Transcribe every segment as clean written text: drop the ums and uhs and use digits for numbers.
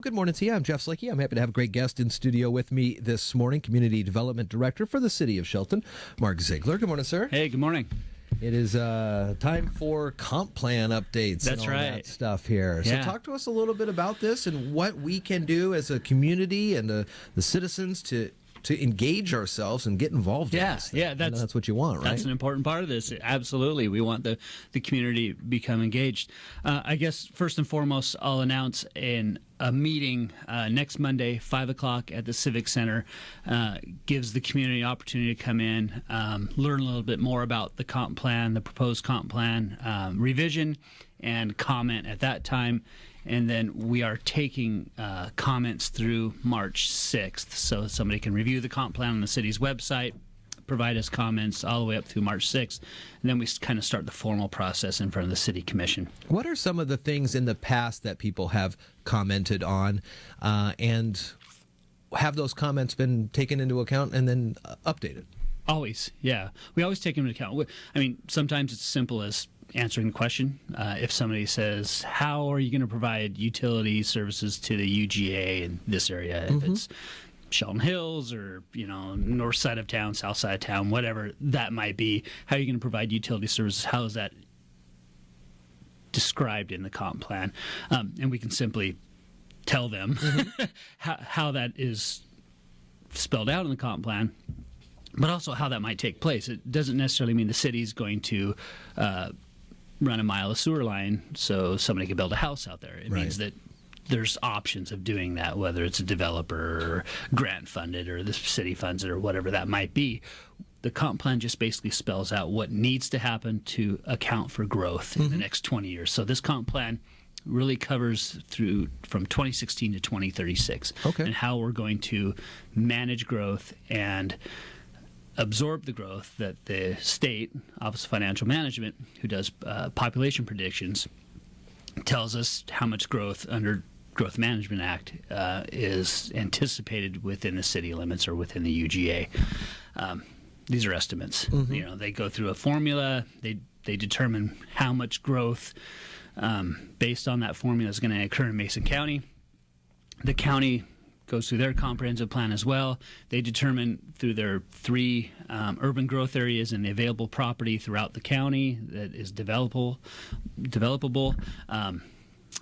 Good morning to you. I'm Jeff Slakey. I'm happy to have a great guest in studio with me this morning, Community Development Director for the City of Shelton, Mark Ziegler. Good morning, sir. Hey, good morning. It is time for comp plan updates. That's and all right. that stuff here. Yeah. So talk to us a little bit about this and what we can do as a community and the citizens to engage ourselves and get involved in this thing. Yeah, that's what you want, right? That's an important part of this. Absolutely. We want the community to become engaged. I guess first and foremost, I'll announce a meeting next Monday, 5 o'clock at the Civic Center. Gives the community an opportunity to come in, learn a little bit more about the comp plan, the proposed comp plan revision, and comment at that time. And then we are taking comments through March 6th. So somebody can review the comp plan on the city's website, provide us comments all the way up through March 6th. And then we kind of start the formal process in front of the city commission. What are some of the things in the past that people have commented on, and have those comments been taken into account and then updated? Always, yeah. We always take them into account. I mean, sometimes it's as simple as answering the question. If somebody says, how are you going to provide utility services to the UGA in this area? If it's Shelton Hills or, north side of town, south side of town, whatever that might be, how are you going to provide utility services? How is that described in the comp plan? And we can simply tell them how that is spelled out in the comp plan, but also how that might take place. It doesn't necessarily mean the city's going to run a mile of sewer line so somebody can build a house out there. It means that there's options of doing that, whether it's a developer or grant funded or the city funds it or whatever that might be. The comp plan just basically spells out what needs to happen to account for growth in the next 20 years. So this comp plan really covers through from 2016 to 2036 and how we're going to manage growth and absorb the growth that the state Office of Financial Management, who does population predictions, tells us how much growth under Growth Management Act is anticipated within the city limits or within the UGA. These are estimates. They go through a formula. They determine how much growth based on that formula is going to occur in Mason County. The county goes through their comprehensive plan as well. They determine through their 3 urban growth areas and the available property throughout the county that is developable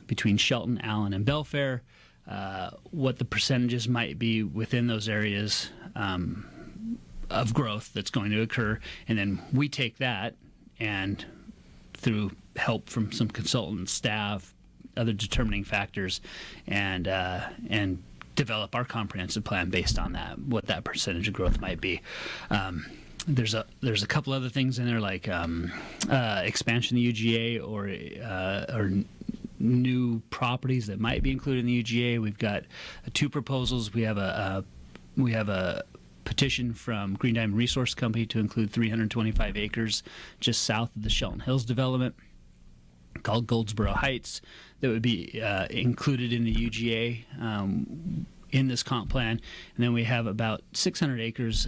between Shelton, Allen, and Belfair, what the percentages might be within those areas of growth that's going to occur. And then we take that and through help from some consultant staff, other determining factors, and develop our comprehensive plan based on that, what that percentage of growth might be. There's a couple other things in there like expansion of the UGA or new properties that might be included in the UGA. We've got 2 proposals. We have a petition from Green Diamond Resource Company to include 325 acres just south of the Shelton Hills development called Goldsboro Heights that would be included in the UGA in this comp plan. And then we have about 600 acres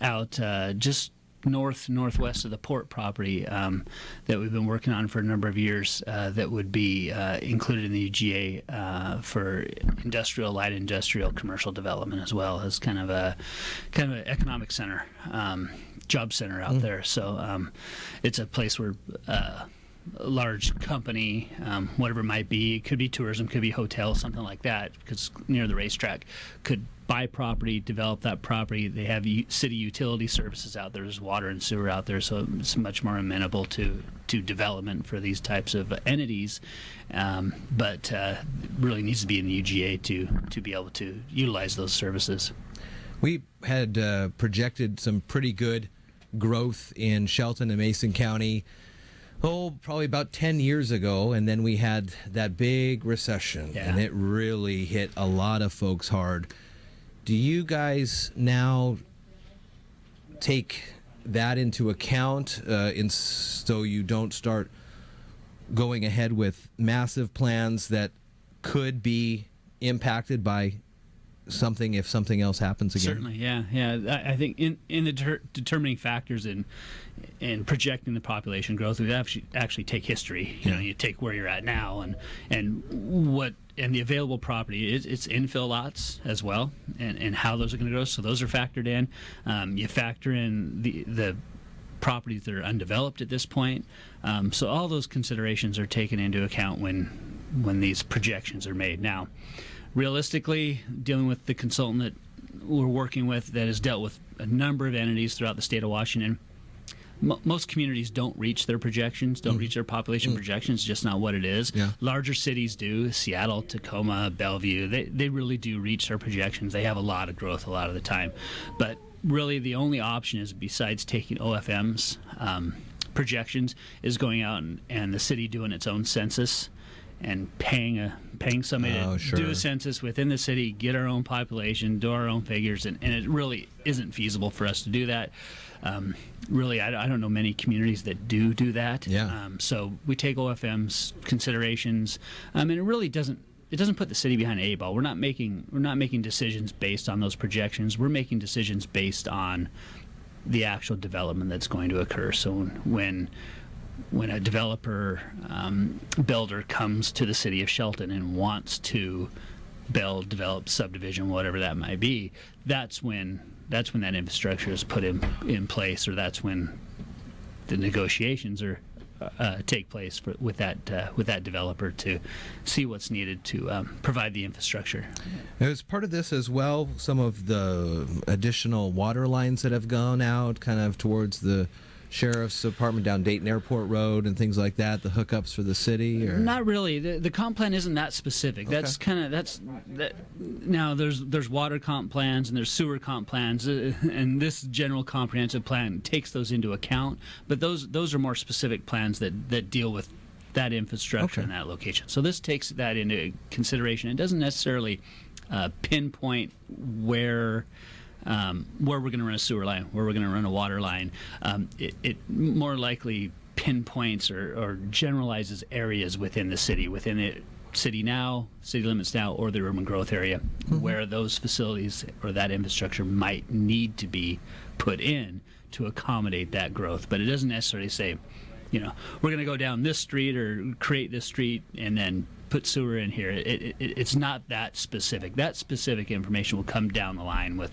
out just northwest of the port property that we've been working on for a number of years that would be included in the UGA for light industrial, commercial development as well as kind of an economic center, job center out there. So it's a place where a large company, whatever it might be, it could be tourism, could be hotel, something like that, because near the racetrack, could buy property, develop that property. They have city utility services out there. There's water and sewer out there, so it's much more amenable to development for these types of entities. But really needs to be in the UGA to be able to utilize those services. We had projected some pretty good growth in Shelton and Mason County probably about 10 years ago, and then we had that big recession, and it really hit a lot of folks hard. Do you guys now take that into account so you don't start going ahead with massive plans that could be impacted by something if something else happens again? Certainly, yeah. I think in the determining factors in projecting the population growth, we actually take history. You take where you're at now and what the available property, it's infill lots as well, and how those are going to grow. So those are factored in. You factor in the properties that are undeveloped at this point. So all those considerations are taken into account when these projections are made. Now, realistically, dealing with the consultant that we're working with that has dealt with a number of entities throughout the state of Washington, most communities don't reach their projections, don't reach their population projections, just not what it is. Yeah. Larger cities do. Seattle, Tacoma, Bellevue, they really do reach their projections. They have a lot of growth a lot of the time. But really the only option is, besides taking OFM's projections, is going out and the city doing its own census and paying somebody to do a census within the city, get our own population, do our own figures, and it really isn't feasible for us to do that. Really, I don't know many communities that do that. Yeah. So we take OFM's considerations, and it really doesn't put the city behind a ball. We're not making decisions based on those projections. We're making decisions based on the actual development that's going to occur. So when a developer builder comes to the city of Shelton and wants to build, develop, subdivision, whatever that might be, that's when that infrastructure is put in place, or that's when the negotiations take place with that developer to see what's needed to provide the infrastructure. As part of this as well, some of the additional water lines that have gone out kind of towards the sheriff's department down Dayton Airport Road and things like that, the hookups for the city? Or? Not really. The comp plan isn't that specific. Okay. Now there's water comp plans and there's sewer comp plans, and this general comprehensive plan takes those into account. But those are more specific plans that deal with that infrastructure in that location. So this takes that into consideration. It doesn't necessarily pinpoint where we're going to run a sewer line, where we're going to run a water line. It more likely pinpoints or generalizes areas within the city now, city limits now, or the urban growth area, where those facilities or that infrastructure might need to be put in to accommodate that growth. But it doesn't necessarily say, we're going to go down this street or create this street and then put sewer in here. It's not that specific. That specific information will come down the line with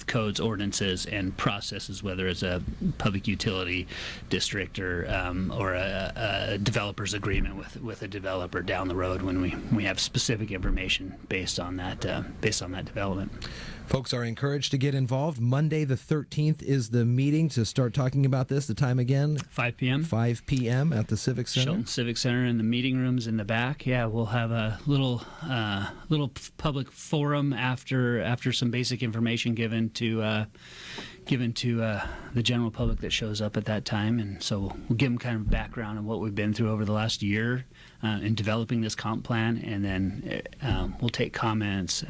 codes, ordinances, and processes, whether it's a public utility district or a developer's agreement with a developer down the road when we have specific information based on that development. Folks are encouraged to get involved. Monday the 13th is the meeting to start talking about this. The time again? 5 p.m. 5 p.m. at the Civic Center. Shelton Civic Center, and the meeting rooms in the back. Yeah, we'll have a little public forum after some basic information given to the general public that shows up at that time, and so we'll give them kind of background on what we've been through over the last year in developing this comp plan, and then we'll take comments.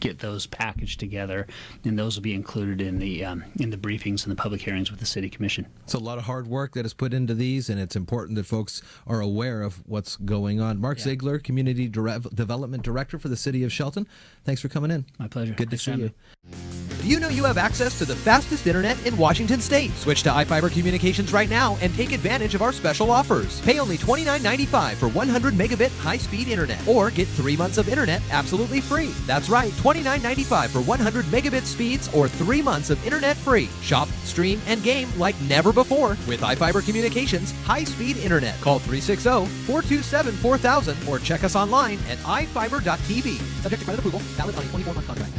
Get those packaged together, and those will be included in the briefings and the public hearings with the City Commission. It's a lot of hard work that is put into these, and it's important that folks are aware of what's going on. Mark Ziegler, Community Development Director for the City of Shelton. Thanks for coming in. My pleasure. Good to see you. Do you know you have access to the fastest internet in Washington State? Switch to iFiber Communications right now and take advantage of our special offers. Pay only $29.95 for 100 megabit high-speed internet, or get 3 months of internet absolutely free. That's right, $29.95 for 100 megabit speeds or 3 months of internet free. Shop, stream, and game like never before with iFiber Communications high-speed internet. Call 360-427-4000 or check us online at ifiber.tv. Subject to credit approval, valid on a 24-month contract.